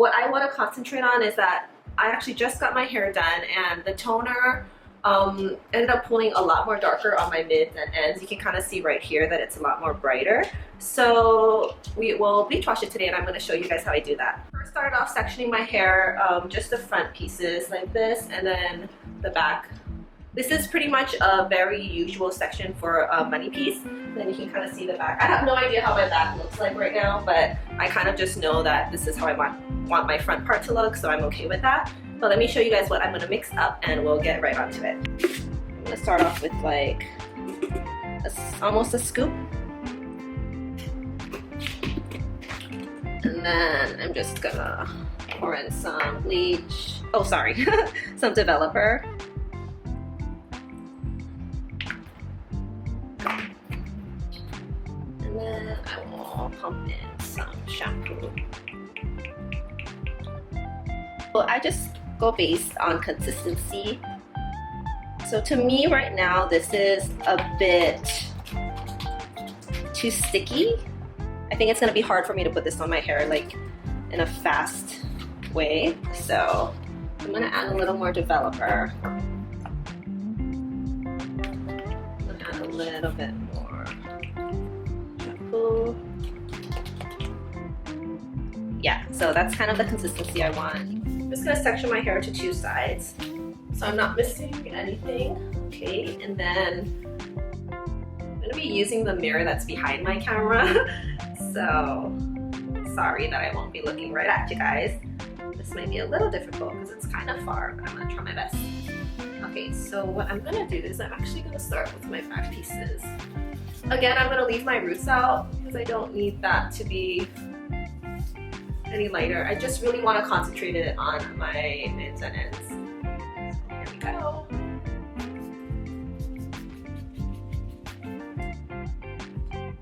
what I want to concentrate on is that I actually just got my hair done, and the toner ended up pulling a lot more darker on my mids and ends. You can kind of see right here that it's a lot more brighter. So we will bleach wash it today, and I'm going to show you guys how I do that. First, started off sectioning my hair, just the front pieces like this, and then the back. This is pretty much a very usual section for a money piece. Then you can kind of see the back. I have no idea how my back looks like right now, but I kind of just know that this is how I want my front part to look, so I'm okay with that. But let me show you guys what I'm going to mix up, and we'll get right onto it. I'm going to start off with like almost a scoop. And then I'm just going to pour in some bleach. Oh, sorry, some developer. And then I will pump in some shampoo. Well, I just go based on consistency. So to me right now, this is a bit too sticky. I think it's gonna be hard for me to put this on my hair like in a fast way. So I'm gonna add a little more developer. I'm gonna add a little bit more shampoo. Yeah, so that's kind of the consistency I want. I'm just gonna section my hair to two sides, so I'm not missing anything. Okay, and then I'm gonna be using the mirror that's behind my camera. So sorry that I won't be looking right at you guys. This might be a little difficult because it's kind of far, but I'm gonna try my best. Okay, so what I'm gonna do is I'm actually gonna start with my back pieces. Again, I'm gonna leave my roots out because I don't need that to be any lighter. I just really want to concentrate it on my mids and ends. So here we go.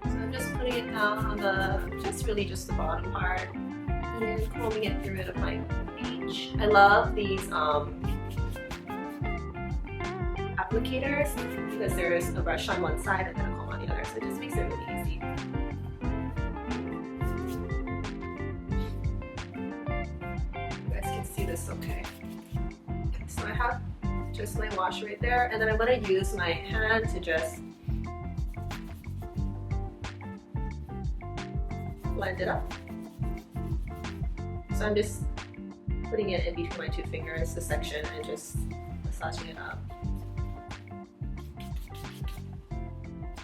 So I'm just putting it down on the, just the bottom part, and combing it through with my bleach. I love these applicators because there's a brush on one side and then a comb on the other, so it just makes it really easy. This okay. So I have just my wash right there, and then I'm going to use my hand to just blend it up. So I'm just putting it in between my two fingers, the section, and just massaging it up.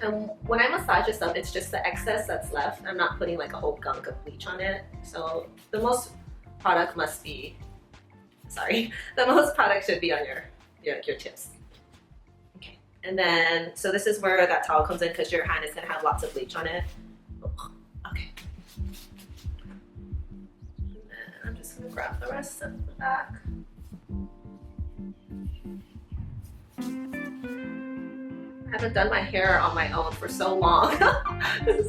And when I massage this up, it's just the excess that's left. I'm not putting like a whole gunk of bleach on it. So the most product must be, the most product should be on your tips. Okay, and then, so this is where that towel comes in because your hand is gonna have lots of bleach on it. Okay. And then I'm just gonna grab the rest of the back. I haven't done my hair on my own for so long,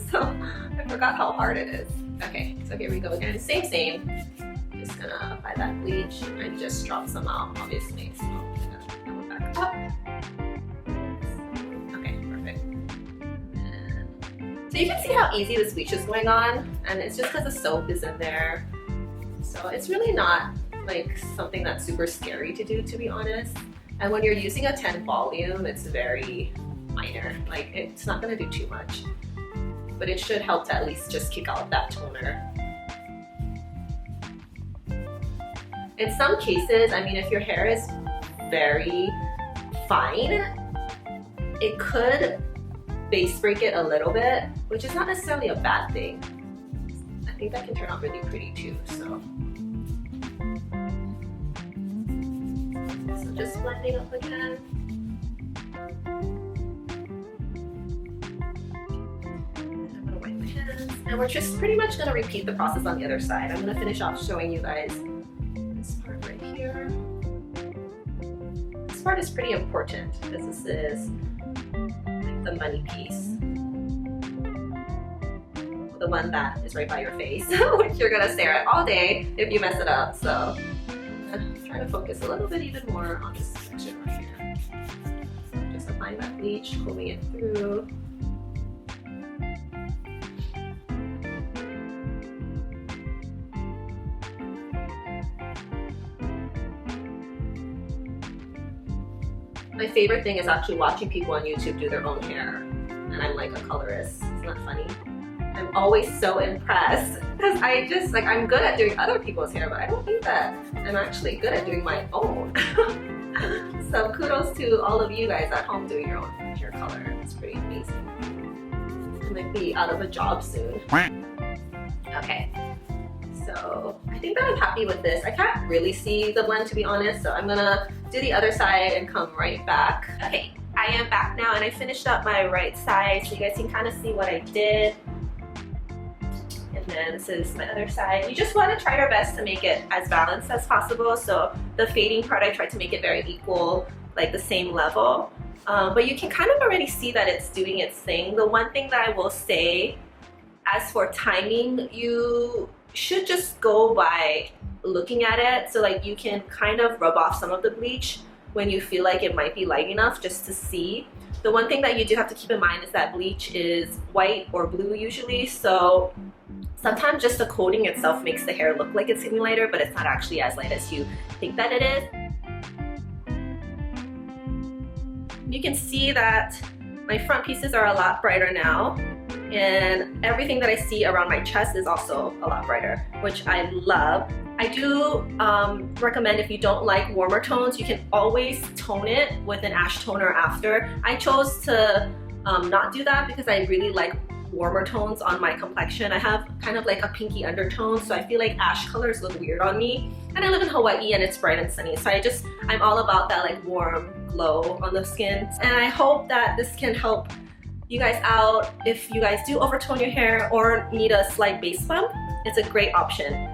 so I forgot how hard it is. Okay, so here we go again, same. Just gonna apply that bleach and just drop some out, obviously. So I'm gonna back up. Okay, perfect. So you can see how easy this bleach is going on, and it's just because the soap is in there. So it's really not like something that's super scary to do, to be honest. And when you're using a 10 volume, it's very minor. Like, it's not gonna do too much, but it should help to at least just kick out that toner. In some cases, I mean, if your hair is very fine, it could base break it a little bit, which is not necessarily a bad thing. I think that can turn out really pretty too, so. So just blending up again. I'm gonna wipe my hands. And we're just pretty much gonna repeat the process on the other side. I'm gonna finish off showing you guys part is pretty important because this is like the money piece, the one that is right by your face, which you're gonna stare at all day if you mess it up. So I'm trying to focus a little bit even more on this section right here. Just applying that bleach, combing it through. My favorite thing is actually watching people on YouTube do their own hair. And I'm like a colorist. Isn't that funny? I'm always so impressed because I just like, I'm good at doing other people's hair, but I don't think that I'm actually good at doing my own. So kudos to all of you guys at home doing your own hair color. It's pretty amazing. I might be out of a job soon. Okay. So I think that I'm happy with this. I can't really see the blend, to be honest, so I'm gonna do the other side and come right back. Okay, I am back now and I finished up my right side so you guys can kind of see what I did. And then this is my other side. You just want to try your best to make it as balanced as possible. So the fading part, I tried to make it very equal, like the same level. But you can kind of already see that it's doing its thing. The one thing that I will say, as for timing, you should just go by looking at it. So like you can kind of rub off some of the bleach when you feel like it might be light enough just to see. The one thing that you do have to keep in mind is that bleach is white or blue usually, so sometimes just the coating itself makes the hair look like it's getting lighter, but it's not actually as light as you think that it is. You can see that my front pieces are a lot brighter now, and everything that I see around my chest is also a lot brighter, which I love. I do recommend, if you don't like warmer tones, you can always tone it with an ash toner after. I chose to not do that because I really like warmer tones on my complexion. I have kind of like a pinky undertone, so I feel like ash colors look weird on me. And I live in Hawaii and it's bright and sunny, so I'm all about that like warm glow on the skin. And I hope that this can help you guys out if you guys do overtone your hair or need a slight base bump. It's a great option.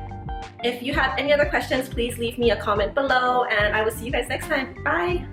If you have any other questions, please leave me a comment below and I will see you guys next time. Bye!